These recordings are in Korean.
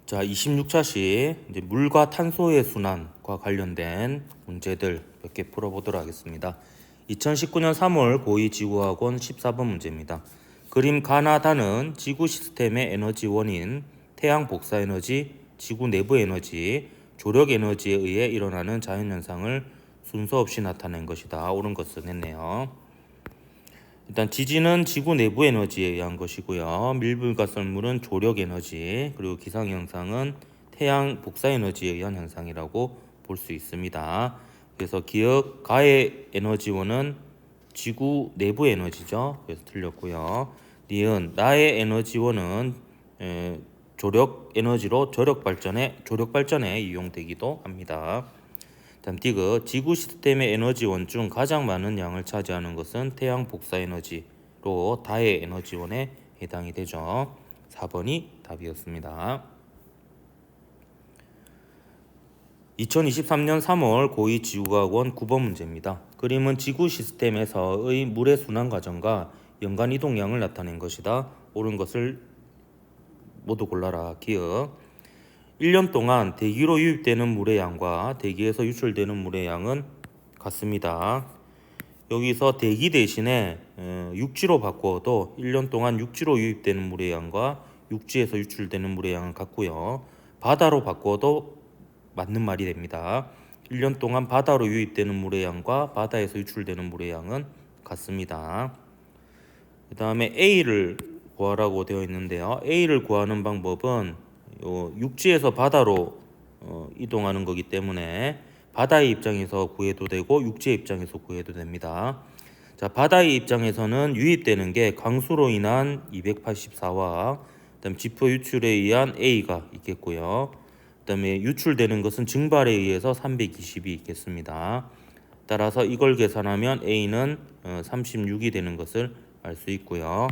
자, 26차시 이제 물과 탄소의 순환과 관련된 문제들 몇 개 풀어보도록 하겠습니다. 2019년 3월 고2지구학원 14번 문제입니다. 그림 가나다는 지구 시스템의 에너지원인 태양 복사 에너지, 지구 내부 에너지, 조력 에너지에 의해 일어나는 자연현상을 순서 없이 나타낸 것이다. 옳은 것은 했네요. 일단 지진은 지구 내부 에너지에 의한 것이고요. 밀물과 썰물은 조력 에너지, 그리고 기상현상은 태양 복사 에너지에 의한 현상이라고 볼 수 있습니다. 그래서 기억 가의 에너지원은 지구 내부 에너지죠. 그래서 틀렸고요. 니은 나의 에너지원은 조력 에너지로 조력 발전에 이용되기도 합니다. 다음 디귿 지구 시스템의 에너지원 중 가장 많은 양을 차지하는 것은 태양 복사 에너지로 다의 에너지원에 해당이 되죠. 4번이 답이었습니다. 2023년 3월 고2 지구과학원 9번 문제입니다. 그림은 지구 시스템에서의 물의 순환 과정과 연간 이동량을 나타낸 것이다. 옳은 것을 모두 골라라. 기억 1년 동안 대기로 유입되는 물의 양과 대기에서 유출되는 물의 양은 같습니다. 여기서 대기 대신에 육지로 바꾸어도 1년 동안 육지로 유입되는 물의 양과 육지에서 유출되는 물의 양은 같고요. 바다로 바꾸어도 맞는 말이 됩니다. 1년 동안 바다로 유입되는 물의 양과 바다에서 유출되는 물의 양은 같습니다. 그 다음에 A를 구하라고 되어 있는데요. A를 구하는 방법은 육지에서 바다로 이동하는 거기 때문에 바다의 입장에서 구해도 되고 육지의 입장에서 구해도 됩니다. 자, 바다의 입장에서는 유입되는 게 강수로 인한 284와 그다음 지표 유출에 의한 A가 있겠고요. 그다음에 유출되는 것은 증발에 의해서 320이 있겠습니다. 따라서 이걸 계산하면 A는 36이 되는 것을 알 수 있고요.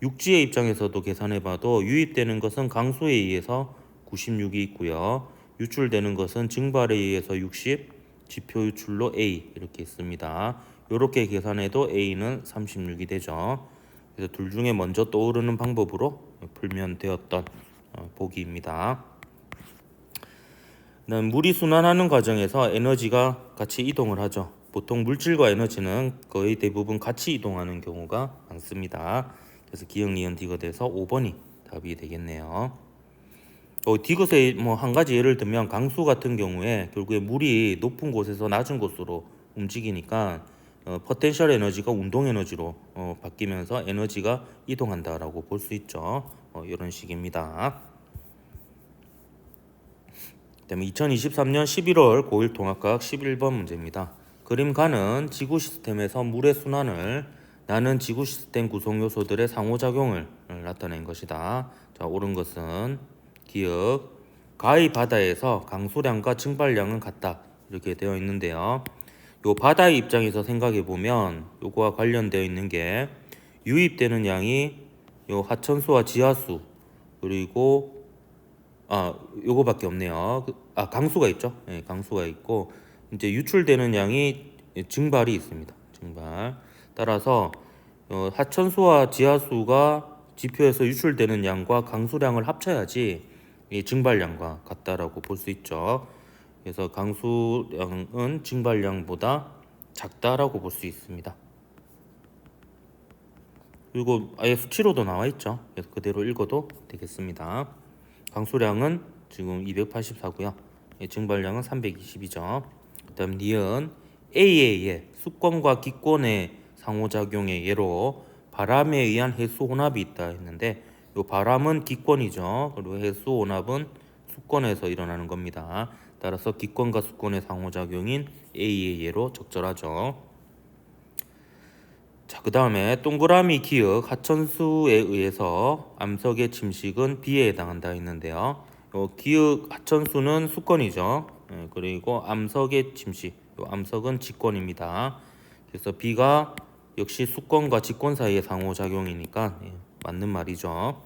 육지의 입장에서도 계산해봐도 유입되는 것은 강수에 의해서 96이 있고요. 유출되는 것은 증발에 의해서 60, 지표 유출로 A 이렇게 있습니다. 이렇게 계산해도 A는 36이 되죠. 그래서 둘 중에 먼저 떠오르는 방법으로 풀면 되었던 보기입니다. 물이 순환하는 과정에서 에너지가 같이 이동을 하죠. 보통 물질과 에너지는 거의 대부분 같이 이동하는 경우가 많습니다. 그래서 기억, 니은, 디귿에서 5번이 답이 되겠네요. 디귿의 한 가지 예를 들면 강수 같은 경우에 결국에 물이 높은 곳에서 낮은 곳으로 움직이니까 포텐셜 에너지가 운동 에너지로 바뀌면서 에너지가 이동한다라고 볼 수 있죠. 이런 식입니다. 그다음에 2023년 11월 고1 통합과학 11번 문제입니다. 그림 가는 지구 시스템에서 물의 순환을 나는 지구 시스템 구성 요소들의 상호작용을 나타낸 것이다. 자, 옳은 것은 기억 가의 바다에서 강수량과 증발량은 같다. 이렇게 되어 있는데요. 요 바다의 입장에서 생각해 보면 요거와 관련되어 있는 게 유입되는 양이 요 하천수와 지하수 그리고 요거밖에 없네요. 강수가 있죠. 네, 강수가 있고 이제 유출되는 양이 증발이 있습니다. 증발. 따라서 하천수와 지하수가 지표에서 유출되는 양과 강수량을 합쳐야지 이 증발량과 같다라고 볼 수 있죠. 그래서 강수량은 증발량보다 작다라고 볼 수 있습니다. 그리고 아예 수치로도 나와 있죠. 그래서 그대로 읽어도 되겠습니다. 강수량은 지금 284고요. 증발량은 320이죠. 그다음 니은 A의 예, 수권과 기권의 상호작용의 예로 바람에 의한 해수 혼합이 있다 했는데 이 바람은 기권이죠. 그리고 해수 혼합은 수권에서 일어나는 겁니다. 따라서 기권과 수권의 상호작용인 A의 예로 적절하죠. 자, 그 다음에 동그라미 기역 하천수에 의해서 암석의 침식은 B에 해당한다 했는데요. 기역 하천수는 수권이죠. 그리고 암석의 침식, 암석은 직권입니다. 그래서 B가 역시 수권과 직권 사이의 상호작용이니까 맞는 말이죠.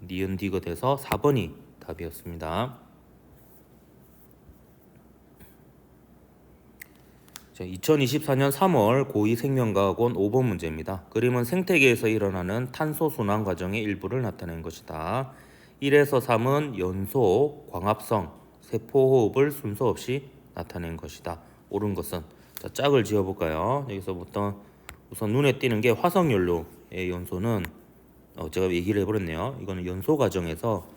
니은 디귿에서 4번이 답이었습니다. 자, 2024년 3월 고2 생명과학원 5번 문제입니다. 그림은 생태계에서 일어나는 탄소 순환 과정의 일부를 나타낸 것이다. 1에서 3은 연소, 광합성, 세포호흡을 순서 없이 나타낸 것이다. 옳은 것은 자, 짝을 지어볼까요? 여기서부터 우선 눈에 띄는 게 화석연료의 연소는 제가 얘기를 해버렸네요. 이거는 연소 과정에서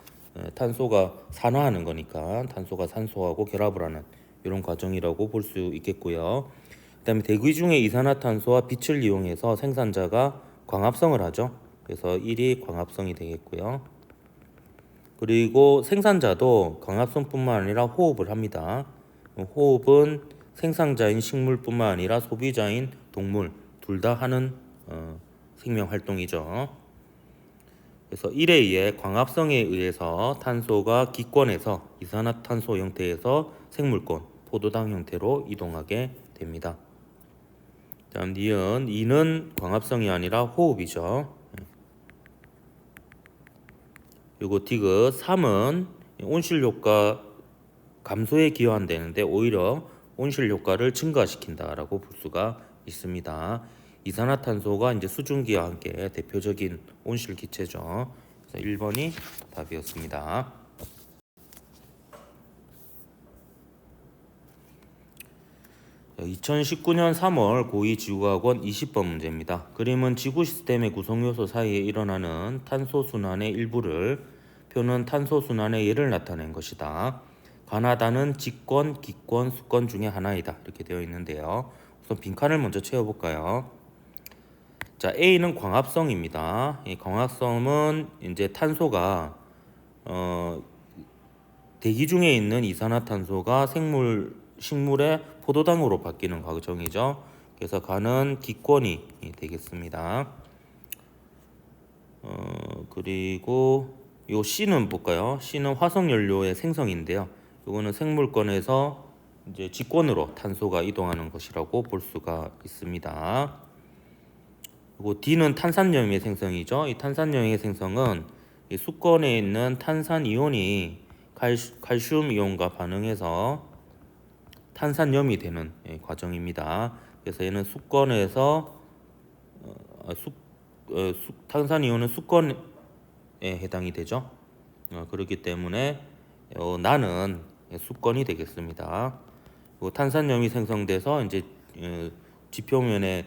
탄소가 산화하는 거니까 탄소가 산소하고 결합을 하는 이런 과정이라고 볼 수 있겠고요. 그다음에 대기 중에 이산화탄소와 빛을 이용해서 생산자가 광합성을 하죠. 그래서 1이 광합성이 되겠고요. 그리고 생산자도 광합성뿐만 아니라 호흡을 합니다. 호흡은 생산자인 식물뿐만 아니라 소비자인 동물 둘 다 하는 생명 활동이죠. 그래서 1에 의해 광합성에 의해서 탄소가 기권에서 이산화탄소 형태에서 생물권, 포도당 형태로 이동하게 됩니다. 다음 니은 2는 광합성이 아니라 호흡이죠. 그리고 디귿 3은 온실 효과 감소에 기여한다는데 오히려 온실 효과를 증가시킨다라고 볼 수가 있습니다. 이산화탄소가 이제 수증기와 함께 대표적인 온실 기체죠. 그래서 1번이 답이었습니다. 2019년 3월 고2지구과학원 20번 문제입니다. 그림은 지구 시스템의 구성 요소 사이에 일어나는 탄소 순환의 일부를 표는 탄소 순환의 예를 나타낸 것이다. 가나다는 직권, 기권, 수권 중에 하나이다. 이렇게 되어 있는데요. 우선 빈칸을 먼저 채워볼까요? 자, A는 광합성입니다. 이 광합성은 이제 탄소가 대기 중에 있는 이산화탄소가 식물의 포도당으로 바뀌는 과정이죠. 그래서 가는 기권이 되겠습니다. 그리고 요 C는 볼까요? C는 화석연료의 생성인데요. 이거는 생물권에서 이제 직권으로 탄소가 이동하는 것이라고 볼 수가 있습니다. 그리고 D는 탄산염의 생성이죠. 이 탄산염의 생성은 이 수권에 있는 탄산 이온이 칼슘 이온과 반응해서 탄산염이 되는 과정입니다. 그래서 얘는 수권에서 탄산 이온은 수권에 해당이 되죠. 그렇기 때문에 나는 수권이 되겠습니다. 그리고 탄산염이 생성돼서 이제 지표면에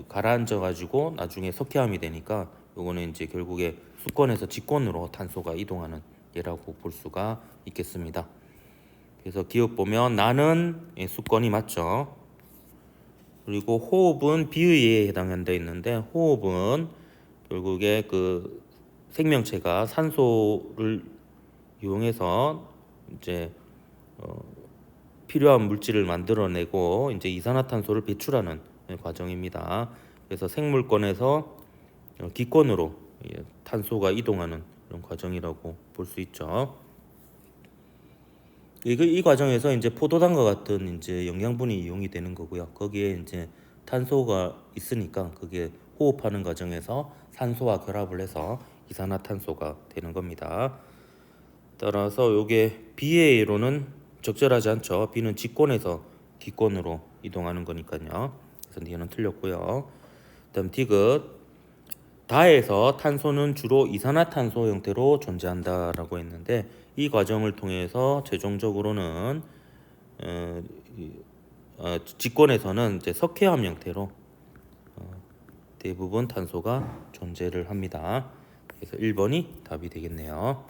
가라앉아 가지고 나중에 석회암이 되니까 요거는 이제 결국에 수권에서 직권으로 탄소가 이동하는 예라고 볼 수가 있겠습니다. 그래서 기억 보면 나는 수권이 맞죠. 그리고 호흡은 비의에 해당한다 있는데 호흡은 결국에 그 생명체가 산소를 이용해서 이제 필요한 물질을 만들어내고 이제 이산화탄소를 배출하는 과정입니다. 그래서 생물권에서 기권으로 탄소가 이동하는 그런 과정이라고 볼 수 있죠. 이 과정에서 이제 포도당과 같은 이제 영양분이 이용이 되는 거고요. 거기에 이제 탄소가 있으니까 그게 호흡하는 과정에서 산소와 결합을 해서 이산화탄소가 되는 겁니다. 따라서 요게 B의 예로는 적절하지 않죠. B는 직권에서 기권으로 이동하는 거니까요. 그래서 D는 틀렸고요. 그다음 디귿 다에서 탄소는 주로 이산화탄소 형태로 존재한다라고 했는데 이 과정을 통해서 최종적으로는 직권에서는 이제 석회암 형태로 대부분 탄소가 존재를 합니다. 그래서 1번이 답이 되겠네요.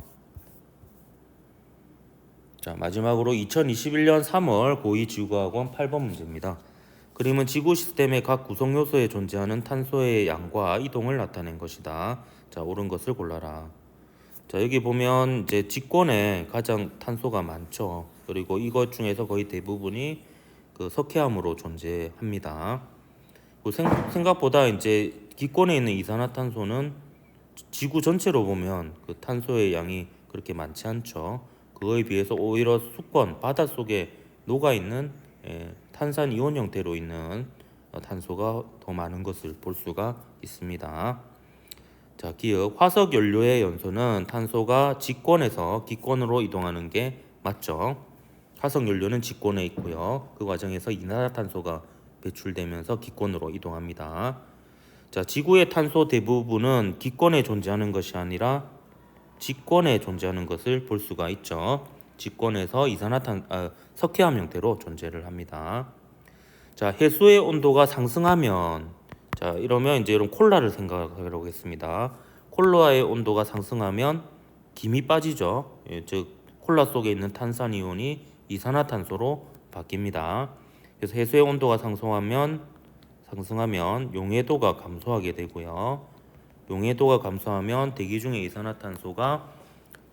자, 마지막으로 2021년 3월 고2지구과학원 8번 문제입니다. 그림은 지구 시스템의 각 구성 요소에 존재하는 탄소의 양과 이동을 나타낸 것이다. 자, 옳은 것을 골라라. 자, 여기 보면 이제 직권에 가장 탄소가 많죠. 그리고 이것 중에서 거의 대부분이 그 석회암으로 존재합니다. 생각보다 이제 기권에 있는 이산화탄소는 지구 전체로 보면 그 탄소의 양이 그렇게 많지 않죠. 그거에 비해서 오히려 수권, 바닷속에 녹아있는 탄산 이온 형태로 있는 탄소가 더 많은 것을 볼 수가 있습니다. 자, 기억 화석 연료의 연소는 탄소가 직권에서 기권으로 이동하는 게 맞죠. 화석 연료는 직권에 있고요. 그 과정에서 이산화탄소가 배출되면서 기권으로 이동합니다. 자, 지구의 탄소 대부분은 기권에 존재하는 것이 아니라 직권에 존재하는 것을 볼 수가 있죠. 직권에서 석회암 형태로 존재를 합니다. 자, 해수의 온도가 상승하면, 자, 이러면 이제 이런 콜라를 생각해 보겠습니다. 콜라의 온도가 상승하면 김이 빠지죠. 예, 즉 콜라 속에 있는 탄산이온이 이산화탄소로 바뀝니다. 그래서 해수의 온도가 상승하면 용해도가 감소하게 되고요. 용해도가 감소하면 대기 중의 이산화탄소가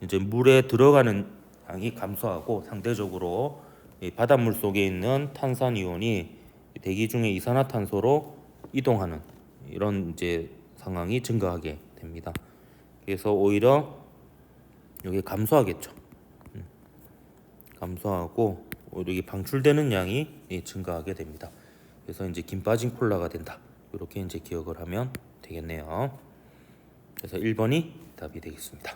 이제 물에 들어가는 양이 감소하고 상대적으로 이 바닷물 속에 있는 탄산이온이 대기 중의 이산화탄소로 이동하는 이런 이제 상황이 증가하게 됩니다. 그래서 오히려 여기 감소하겠죠. 감소하고 오히려 이게 방출되는 양이 증가하게 됩니다. 그래서 이제 김 빠진 콜라가 된다. 이렇게 이제 기억을 하면 되겠네요. 그래서 1번이 답이 되겠습니다.